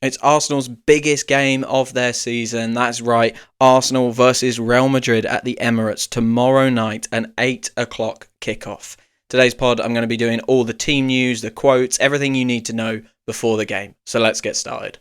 It's Arsenal's biggest game of their season. That's right, Arsenal versus Real Madrid at the Emirates tomorrow night, an 8 o'clock kickoff. Today's pod, I'm going to be doing all the team news, the quotes, everything you need to know before the game. So let's get started.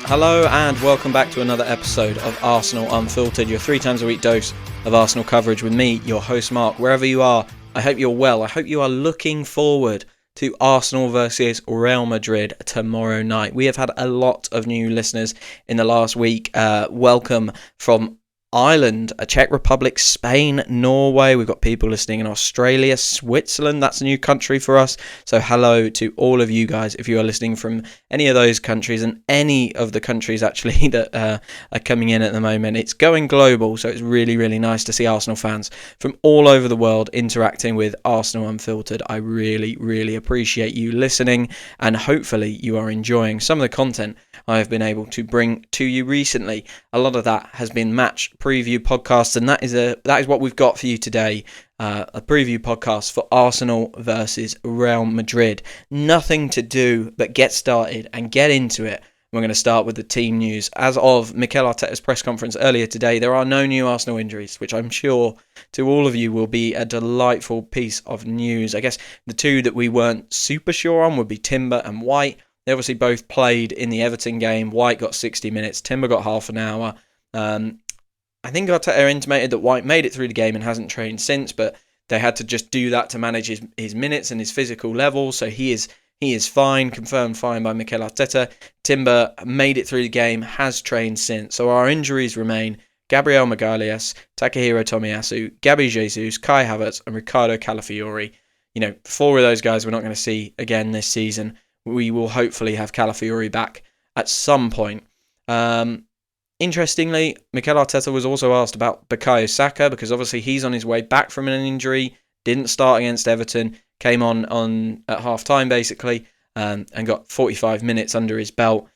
Hello and welcome back to another episode of Arsenal Unfiltered, your 3 times a week dose of Arsenal coverage with me, your host Mark. Wherever you are, I hope you're well. I hope you are looking forward to Arsenal versus Real Madrid tomorrow night. We have had a lot of new listeners in the last week. Welcome from Ireland, Czech Republic, Spain, Norway. We've got people listening in Australia, Switzerland. That's a new country for us. So hello to all of you guys if you are listening from any of those countries and any of the countries actually that are coming in at the moment. It's going global, so it's really, really nice to see Arsenal fans from all over the world interacting with Arsenal Unfiltered. I really, really appreciate you listening, and hopefully you are enjoying some of the content I have been able to bring to you recently. A lot of that has been match preview podcasts, and that is what we've got for you today. A preview podcast for Arsenal versus Real Madrid. Nothing to do but get started and get into it. We're going to start with the team news. As of Mikel Arteta's press conference earlier today, there are no new Arsenal injuries, which I'm sure to all of you will be a delightful piece of news. I guess the two that we weren't super sure on would be Timber and White. They obviously both played in the Everton game. White got 60 minutes, Timber got half an hour. I think Arteta intimated that White made it through the game and hasn't trained since, but they had to just do that to manage his minutes and his physical level. So he is fine, confirmed fine by Mikel Arteta. Timber made it through the game, has trained since. So our injuries remain Gabriel Magalhaes, Takahiro Tomiyasu, Gabby Jesus, Kai Havertz, and Ricardo Calafiori. 4 of those guys we're not going to see again this season. We will hopefully have Calafiori back at some point. Interestingly, Mikel Arteta was also asked about Bukayo Saka because obviously he's on his way back from an injury, didn't start against Everton, came on at half-time basically, and got 45 minutes under his belt.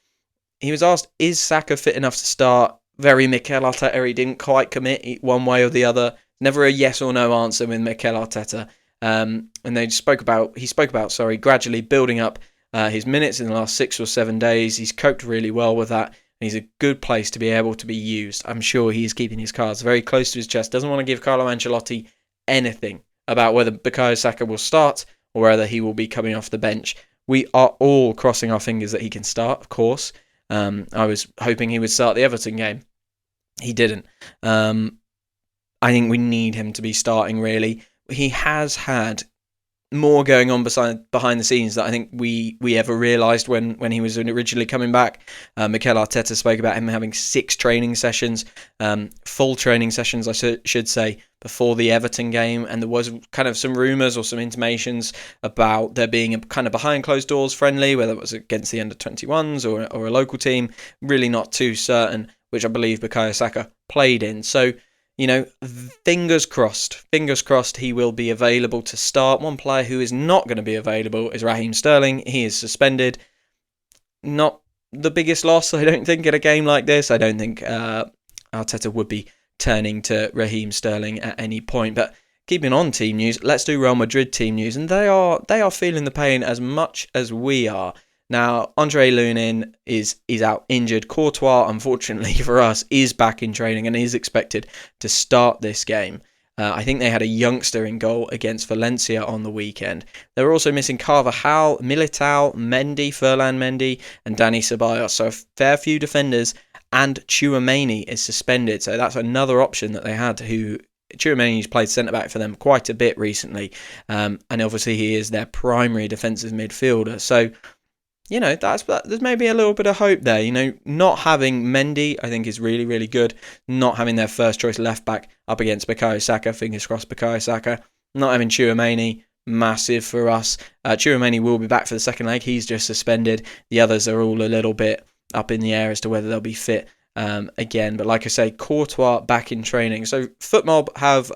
He was asked, is Saka fit enough to start? Very Mikel Arteta, he didn't quite commit one way or the other. Never a yes or no answer with Mikel Arteta. And he spoke about gradually building up his minutes in the last 6 or 7 days. He's coped really well with that. He's a good place to be able to be used. I'm sure he's keeping his cards very close to his chest. Doesn't want to give Carlo Ancelotti anything about whether Bukayo Saka will start or whether he will be coming off the bench. We are all crossing our fingers that he can start, of course. I was hoping he would start the Everton game. He didn't. I think we need him to be starting, really. He has had more going on behind the scenes that I think we ever realised when he was originally coming back. Mikel Arteta spoke about him having 6 training sessions, full training sessions, I should say, before the Everton game, and there was kind of some rumours or some intimations about there being a kind of behind closed doors friendly, whether it was against the under-21s or a local team, really not too certain, which I believe Bukayo Saka played in. So, fingers crossed he will be available to start. One player who is not going to be available is Raheem Sterling. He is suspended. Not the biggest loss, I don't think, in a game like this. I don't think Arteta would be turning to Raheem Sterling at any point. But keeping on team news, let's do Real Madrid team news. And they are feeling the pain as much as we are. Now, Andre Lunin is out injured. Courtois, unfortunately for us, is back in training and is expected to start this game. I think they had a youngster in goal against Valencia on the weekend. They were also missing Carvajal, Militao, Mendy, Ferland Mendy, and Dani Ceballos. So a fair few defenders, and Tchouaméni is suspended. So that's another option that they had. Tchouaméni's played centre-back for them quite a bit recently. And obviously he is their primary defensive midfielder. So there's maybe a little bit of hope there. Not having Mendy, I think, is really, really good. Not having their first choice left back up against Bukayo Saka, fingers crossed Bukayo Saka. Not having Tchouaméni, massive for us. Tchouaméni will be back for the second leg. He's just suspended. The others are all a little bit up in the air as to whether they'll be fit again. But like I say, Courtois back in training. So FootMob have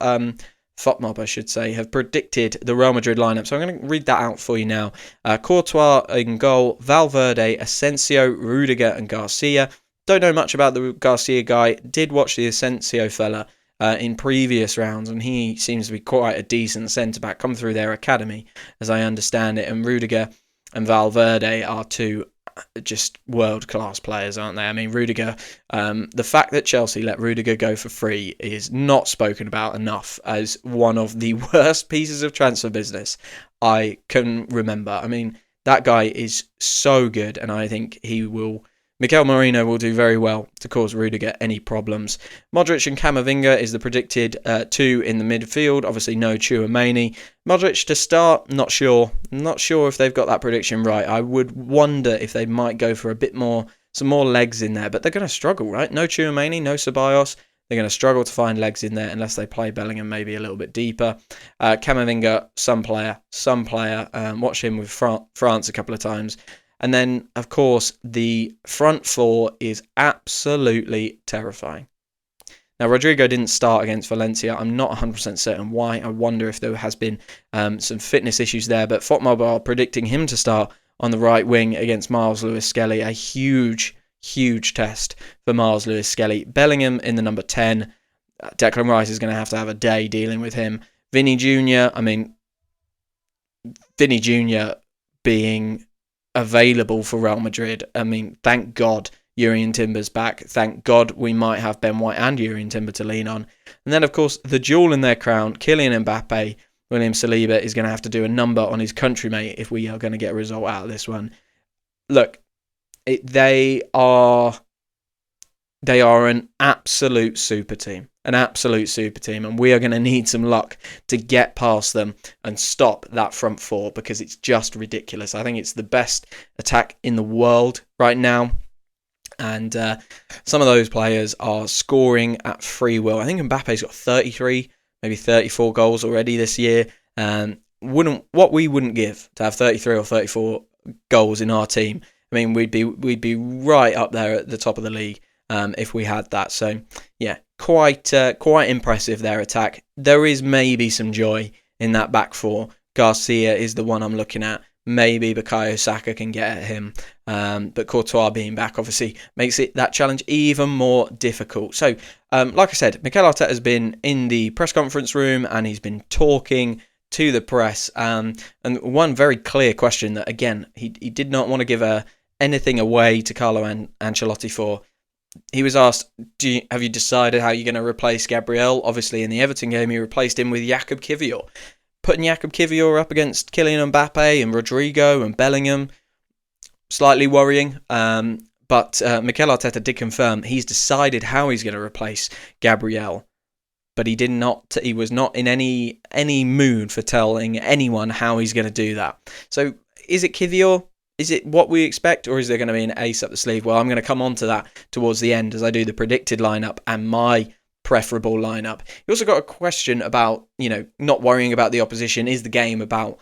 FOTMob, I should say, have predicted the Real Madrid lineup. So I'm going to read that out for you now. Courtois in goal, Valverde, Asensio, Rudiger and Garcia. Don't know much about the Garcia guy. Did watch the Asensio fella in previous rounds, and he seems to be quite a decent centre-back, come through their academy, as I understand it. And Rudiger and Valverde are two just world-class players, aren't they? I mean, Rudiger, the fact that Chelsea let Rudiger go for free is not spoken about enough as one of the worst pieces of transfer business I can remember. I mean, that guy is so good, and I think Mikel Merino will do very well to cause Rudiger any problems. Modric and Camavinga is the predicted two in the midfield. Obviously, no Tchouaméni. Modric to start, not sure. Not sure if they've got that prediction right. I would wonder if they might go for some more legs in there. But they're going to struggle, right? No Tchouaméni, no Ceballos. They're going to struggle to find legs in there unless they play Bellingham maybe a little bit deeper. Camavinga, some player. Watched him with France a couple of times. And then, of course, the front four is absolutely terrifying. Now, Rodrigo didn't start against Valencia. I'm not 100% certain why. I wonder if there has been some fitness issues there. But FOTMob are predicting him to start on the right wing against Miles Lewis-Skelly. A huge, huge test for Miles Lewis-Skelly. Bellingham in the number 10. Declan Rice is going to have a day dealing with him. Vinny Jr. being available for Real Madrid. I mean, thank God Jurrien Timber's back. Thank God we might have Ben White and Jurrien Timber to lean on. And then, of course, the jewel in their crown, Kylian Mbappe. William Saliba is going to have to do a number on his countrymate if we are going to get a result out of this one. Look, they are an absolute super team. An absolute super team, and we are going to need some luck to get past them and stop that front four because it's just ridiculous. I think it's the best attack in the world right now, and some of those players are scoring at free will. I think Mbappe's got 33, maybe 34 goals already this year. What we wouldn't give to have 33 or 34 goals in our team. I mean, we'd be right up there at the top of the league if we had that. So yeah. Quite impressive, their attack. There is maybe some joy in that back four. Garcia is the one I'm looking at. Maybe Bukayo Saka can get at him. But Courtois being back obviously makes that challenge even more difficult. So, like I said, Mikel Arteta has been in the press conference room and he's been talking to the press. And one very clear question that, again, he did not want to give anything away to Carlo Ancelotti for. He was asked, have you decided how you're going to replace Gabriel? Obviously, in the Everton game, he replaced him with Jakub Kiwior. Putting Jakub Kiwior up against Kylian Mbappe and Rodrigo and Bellingham, slightly worrying. But Mikel Arteta did confirm he's decided how he's going to replace Gabriel. But he was not in any mood for telling anyone how he's going to do that. So, is it Kiwior? Is it what we expect, or is there going to be an ace up the sleeve? Well, I'm going to come on to that towards the end as I do the predicted lineup and my preferable lineup. You also got a question about, not worrying about the opposition. Is the game about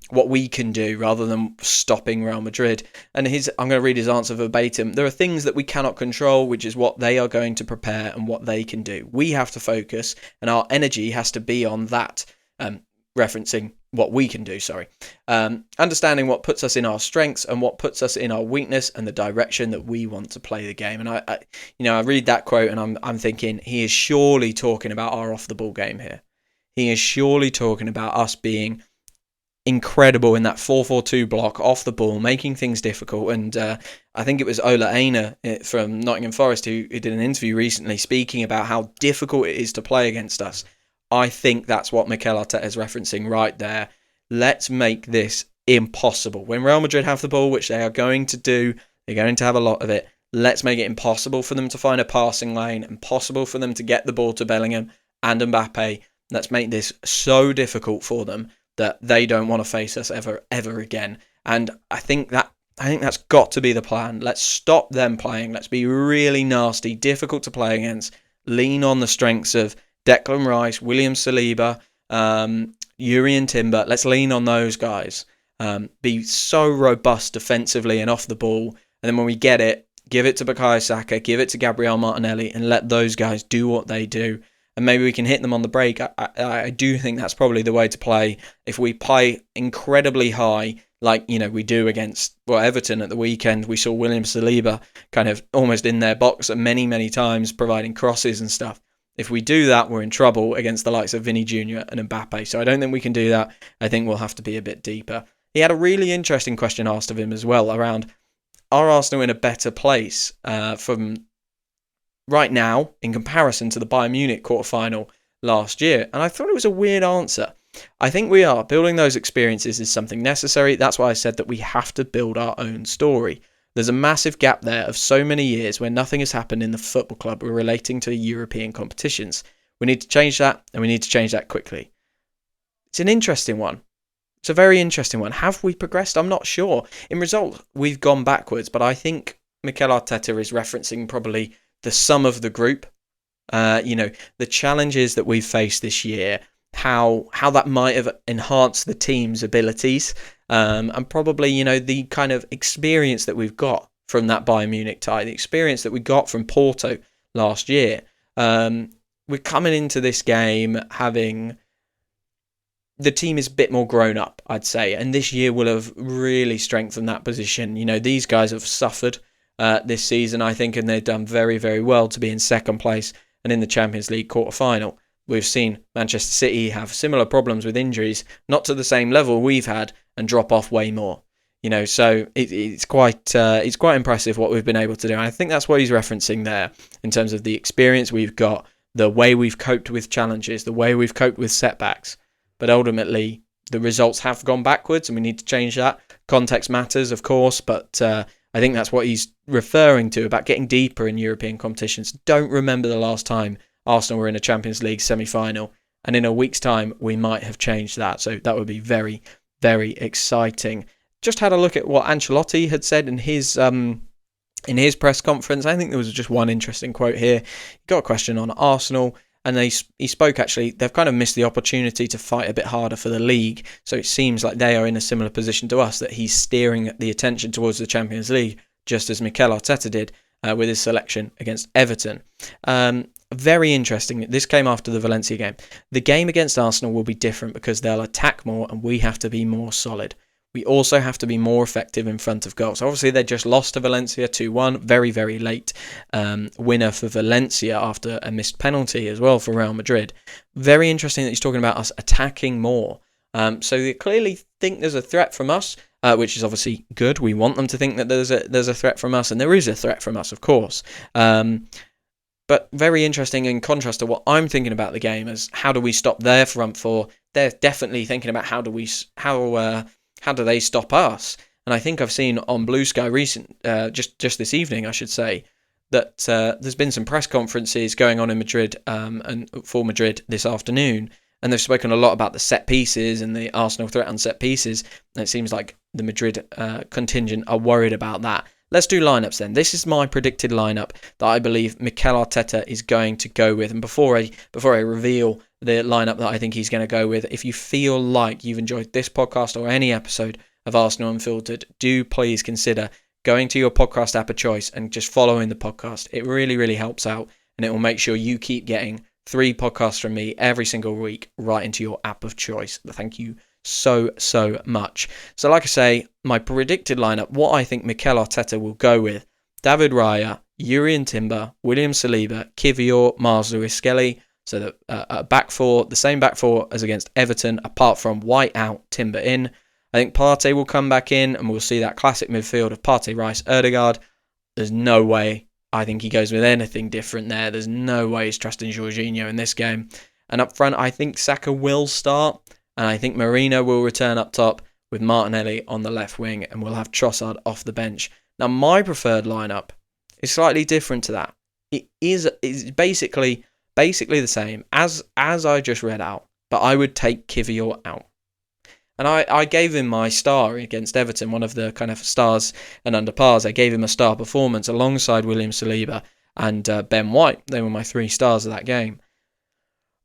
what we can do rather than stopping Real Madrid? And I'm going to read his answer verbatim. There are things that we cannot control, which is what they are going to prepare and what they can do. We have to focus, and our energy has to be on that. Referencing what we can do, understanding what puts us in our strengths and what puts us in our weakness and the direction that we want to play the game. And I read that quote and I'm thinking he is surely talking about our off the ball game here. He is surely talking about us being incredible in that 4-4-2 block off the ball, making things difficult. And I think it was Ola Aina from Nottingham Forest who did an interview recently speaking about how difficult it is to play against us. I think that's what Mikel Arteta is referencing right there. Let's make this impossible. When Real Madrid have the ball, which they are going to do, they're going to have a lot of it. Let's make it impossible for them to find a passing lane, impossible for them to get the ball to Bellingham and Mbappe. Let's make this so difficult for them that they don't want to face us ever again. And I think that's got to be the plan. Let's stop them playing. Let's be really nasty, difficult to play against. Lean on the strengths of Declan Rice, William Saliba, Jurrien Timber. Let's lean on those guys. Be so robust defensively and off the ball. And then when we get it, give it to Bukayo Saka, give it to Gabriel Martinelli, and let those guys do what they do. and maybe we can hit them on the break. I do think that's probably the way to play. If we play incredibly high, like we do against Everton at the weekend, we saw William Saliba kind of almost in their box many times, providing crosses and stuff. If we do that, we're in trouble against the likes of Vinny Jr. and Mbappe. So I don't think we can do that. I think we'll have to be a bit deeper. He had a really interesting question asked of him as well around, are Arsenal in a better place from right now in comparison to the Bayern Munich quarterfinal last year? And I thought it was a weird answer. I think we are. Building those experiences is something necessary. That's why I said that we have to build our own story. There's a massive gap there of so many years where nothing has happened in the football club relating to European competitions. We need to change that, and we need to change that quickly. It's an interesting one. It's a very interesting one. Have we progressed? I'm not sure. In result, we've gone backwards, but I think Mikel Arteta is referencing probably the sum of the group. The challenges that we've faced this year, how that might have enhanced the team's abilities, and probably, the kind of experience that we've got from that Bayern Munich tie, the experience that we got from Porto last year. We're coming into this game having... the team is a bit more grown up, I'd say, and this year will have really strengthened that position. These guys have suffered this season, I think, and they've done very, very well to be in second place and in the Champions League quarter-final. We've seen Manchester City have similar problems with injuries, not to the same level we've had, and drop off way more. So it's quite impressive what we've been able to do. And I think that's what he's referencing there in terms of the experience we've got, the way we've coped with challenges, the way we've coped with setbacks. But ultimately, the results have gone backwards, and we need to change that. Context matters, of course, but I think that's what he's referring to about getting deeper in European competitions. Don't remember the last time Arsenal were in a Champions League semi-final, and in a week's time, we might have changed that. So that would be very, very exciting. Just had a look at what Ancelotti had said in his press conference. I think there was just one interesting quote here. He got a question on Arsenal, and he spoke, actually, they've kind of missed the opportunity to fight a bit harder for the league. So it seems like they are in a similar position to us, that he's steering the attention towards the Champions League, just as Mikel Arteta did with his selection against Everton. Very interesting. This came after the Valencia game. The game against Arsenal will be different because they'll attack more and we have to be more solid. We also have to be more effective in front of goals. Obviously, they just lost to Valencia 2-1. Very, very late winner for Valencia after a missed penalty as well for Real Madrid. Very interesting that he's talking about us attacking more. So they clearly think there's a threat from us, which is obviously good. We want them to think that there's a threat from us, and there is a threat from us, of course. But very interesting in contrast to what I'm thinking about the game as how do we stop their front four. They're definitely thinking about how do they stop us. And I think I've seen on Blue Sky just this evening, I should say, that there's been some press conferences going on in Madrid and for Madrid this afternoon. And they've spoken a lot about the set pieces and the Arsenal threat on set pieces. And it seems like the Madrid contingent are worried about that. Let's do lineups then. This is my predicted lineup that I believe Mikel Arteta is going to go with. And before I reveal the lineup that I think he's going to go with, if you feel like you've enjoyed this podcast or any episode of Arsenal Unfiltered, do please consider going to your podcast app of choice and just following the podcast. It really, really helps out, and it will make sure you keep getting 3 podcasts from me every single week right into your app of choice. Thank you so much. So like I say, my predicted lineup, what I think Mikel Arteta will go with: David Raya, Jurrien Timber, William Saliba, Kivior, Mars Lewis-Skelly. So the back four, the same back four as against Everton, apart from White out, Timber in. I think Partey will come back in, and we'll see that classic midfield of Partey, Rice, Ødegaard. There's no way I think he goes with anything different there. There's no way he's trusting Jorginho in this game. And up front, I think Saka will start, and I think Marino will return up top with Martinelli on the left wing, and we'll have Trossard off the bench. Now, my preferred lineup is slightly different to that. It's basically the same as I just read out, but I would take Kivior out. And I gave him my star against Everton, one of the kind of stars and under pars. I gave him a star performance alongside William Saliba and Ben White. They were my 3 stars of that game.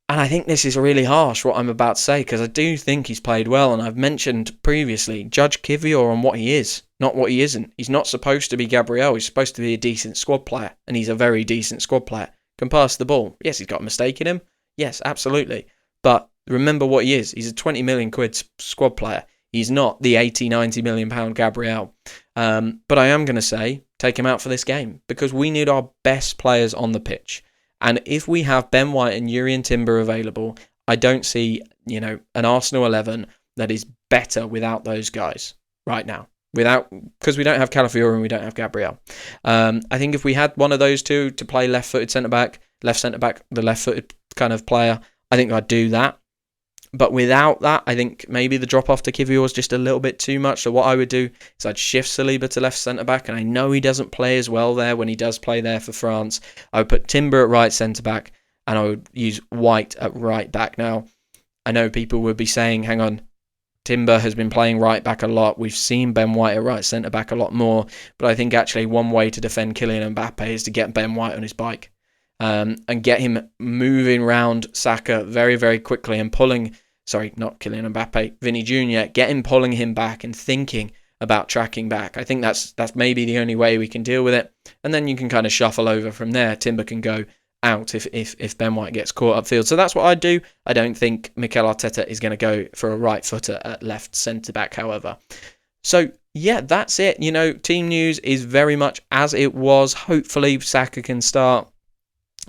And I think this is really harsh, what I'm about to say, because I do think he's played well. And I've mentioned previously, judge Kivior on what he is, not what he isn't. He's not supposed to be Gabriel. He's supposed to be a decent squad player. And he's a very decent squad player. Can pass the ball. Yes, he's got a mistake in him. Yes, absolutely. But remember what he is. He's a 20 million quid squad player. He's not the 80, 90 million pound Gabriel. But I am going to say, take him out for this game because we need our best players on the pitch. And if we have Ben White and Jurrien Timber available, I don't see, an Arsenal 11 that is better without those guys right now. Because we don't have Calafiori and we don't have Gabriel. I think if we had one of those two to play left-footed centre-back, the left-footed kind of player, I think I'd do that. But without that, I think maybe the drop-off to Kivior is just a little bit too much. So what I would do is I'd shift Saliba to left centre-back, and I know he doesn't play as well there when he does play there for France. I would put Timber at right centre-back, and I would use White at right back. Now, I know people would be saying, hang on, Timber has been playing right back a lot. We've seen Ben White at right centre-back a lot more. But I think actually one way to defend Kylian Mbappe is to get Ben White on his bike. And get him moving round Saka very, very quickly and not Kylian Mbappe, Vinny Jr., get him pulling him back and thinking about tracking back. I think that's maybe the only way we can deal with it. And then you can kind of shuffle over from there. Timber can go out if Ben White gets caught upfield. So that's what I'd do. I don't think Mikel Arteta is going to go for a right footer at left centre-back, however. So, yeah, that's it. Team news is very much as it was. Hopefully, Saka can start.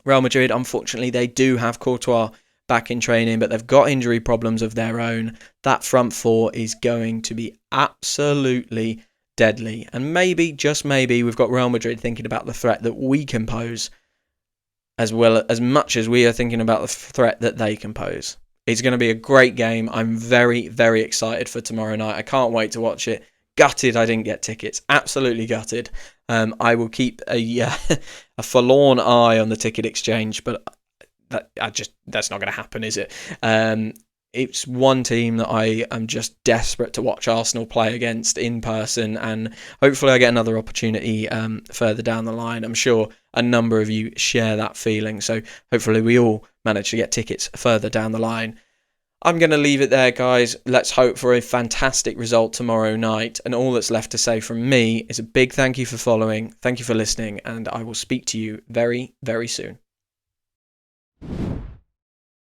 Real Madrid, unfortunately, they do have Courtois back in training, but they've got injury problems of their own. That front four is going to be absolutely deadly. And maybe, just maybe, we've got Real Madrid thinking about the threat that we can pose as much as we are thinking about the threat that they can pose. It's going to be a great game. I'm very, very excited for tomorrow night. I can't wait to watch it. Gutted I didn't get tickets. Absolutely gutted. I will keep a forlorn eye on the ticket exchange, but that's not going to happen, is it? It's one team that I am just desperate to watch Arsenal play against in person, and hopefully I get another opportunity further down the line. I'm sure a number of you share that feeling, so hopefully we all manage to get tickets further down the line. I'm going to leave it there, guys. Let's hope for a fantastic result tomorrow night. And all that's left to say from me is a big thank you for following, thank you for listening, and I will speak to you very, very soon.